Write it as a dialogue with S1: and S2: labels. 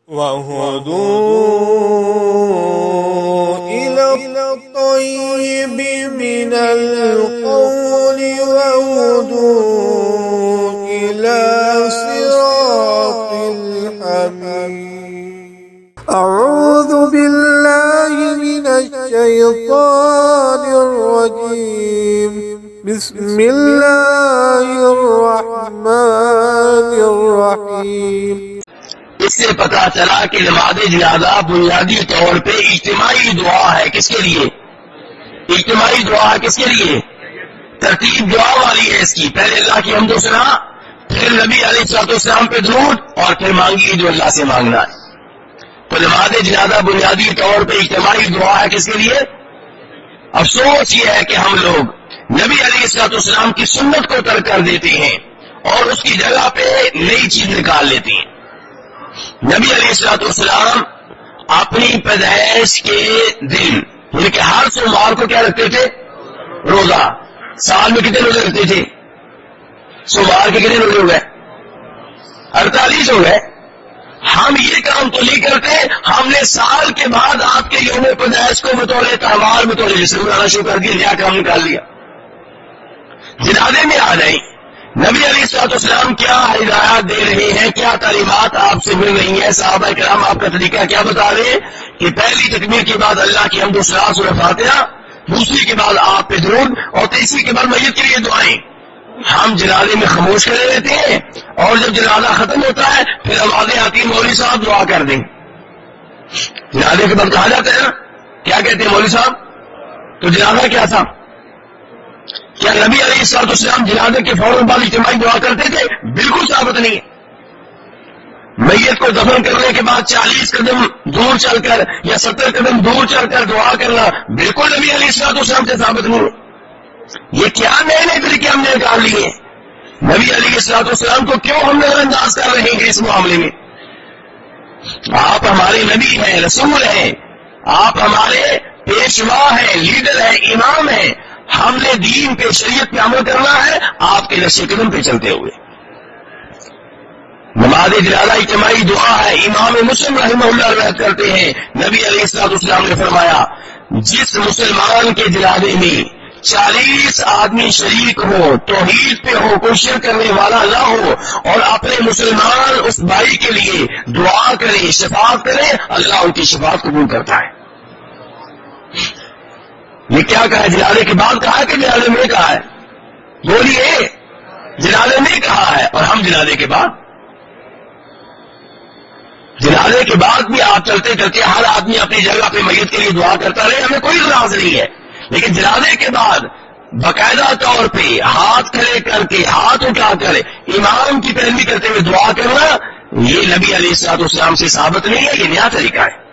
S1: وهدوا إلى الطيب من القول وهدوا إلى صراط الحميد. أعوذ بالله من الشيطان الرجيم. بسم الله الرحمن الرحيم.
S2: اس سے پتا چلا کہ نماز جنازہ بنیادی طور پہ اجتماعی دعا ہے. کس کے لیے اجتماعی دعا ہے؟ کس کے لیے؟ ترتیب دعا والی ہے اس کی. پہلے اللہ کی حمد و ثنا، پھر نبی علیہ الصلوۃ والسلام پہ درود، اور پھر مانگی جو اللہ سے مانگنا ہے. تو نماز جنازہ بنیادی طور پہ اجتماعی دعا ہے. کس کے لیے؟ افسوس یہ ہے کہ ہم لوگ نبی علیہ الصلوۃ والسلام کی سنت کو ترک کر دیتے ہیں اور اس کی جگہ پہ نئی چیز نکال لیتے ہیں. نبی علیہ الصلوۃ والسلام اپنی پیدائش کے دن یعنی کہ ہر سوموار کو کیا رکھتے تھے؟ روزہ. سال میں کتنے روزے رکھتے تھے؟ سوموار کے کتنے روزے ہو گئے؟ 48 ہو گئے. ہم یہ کام تو نہیں کرتے، ہم نے سال کے بعد آپ کے یوم پیدائش کو بطور تہوار بطور جسم بنانا شروع کر دیا، نیا کام نکال لیا. جنازے میں آ جائیں، نبی علیہ الصلوۃ والسلام کیا ہدایات دے رہے ہیں، کیا تعلیمات آپ سے مل رہی ہیں؟ صحابہ کرام آپ کا طریقہ کیا بتا رہے ہیں کہ پہلی تکبیر کے بعد اللہ کی حمد و ثنا سورہ فاتحہ، دوسری کے بعد آپ پہ درود، اور تیسری کے بعد میت کے لیے دعائیں. ہم جنازے میں خاموش کرے رہتے ہیں، اور جب جنازہ ختم ہوتا ہے پھر آوازیں آتی ہیں مولوی صاحب دعا کر دیں. جنازے کے بعد کہا جاتا ہے نا، کیا کہتے ہیں مولوی صاحب؟ تو جنازہ کیا تھا؟ کیا نبی علیہ الصلوۃ والسلام جنازے کے فوراً بعد اجتماعی دعا کرتے تھے؟ بالکل ثابت نہیں ہے. میت کو دفن کرنے کے بعد 40 قدم دور چل کر یا 70 قدم دور چل کر دعا کرنا بالکل نبی علیہ الصلوۃ والسلام سے ثابت نہیں ہے. یہ کیا نئے نئے طریقے ہم نے نکال لیے؟ نبی علیہ الصلوۃ والسلام کو کیوں ہم نظر انداز کر رہے ہیں اس معاملے میں؟ آپ ہمارے نبی ہیں، رسول ہیں، آپ ہمارے پیشوا ہیں، لیڈر ہیں، امام ہیں. ہم نے دین پہ، شریعت پہ عمل کرنا ہے آپ کے نقش قدم پہ چلتے ہوئے. نماز جنازہ اجتماعی دعا ہے. امام مسلم رحمہ اللہ روایت کرتے ہیں نبی علیہ الصلوۃ والسلام نے فرمایا جس مسلمان کے جنازے میں 40 آدمی شریک ہو، توحید پہ ہو، کوئی شرک کرنے والا نہ ہو، اور اپنے مسلمان اس بھائی کے لیے دعا کرے، شفاعت کرے، اللہ ان کی شفاعت قبول کرتا ہے. یہ کیا کہا ہے؟ جنازے کے بعد کہا ہے کہ جنازے میں کہا ہے؟ بولیے. جنازے میں کہا ہے. اور ہم جنازے کے بعد بھی آپ چلتے چلتے ہر آدمی اپنی جگہ پہ میت کے لیے دعا کرتا رہے، ہمیں کوئی اعتراض نہیں ہے. لیکن جنازے کے بعد باقاعدہ طور پہ ہاتھ کھڑے کر کے، ہاتھ اٹھا کر امام کی پیروی کرتے ہوئے دعا کرنا، یہ نبی علیہ الصلوۃ والسلام سے ثابت نہیں ہے، یہ نیا طریقہ ہے.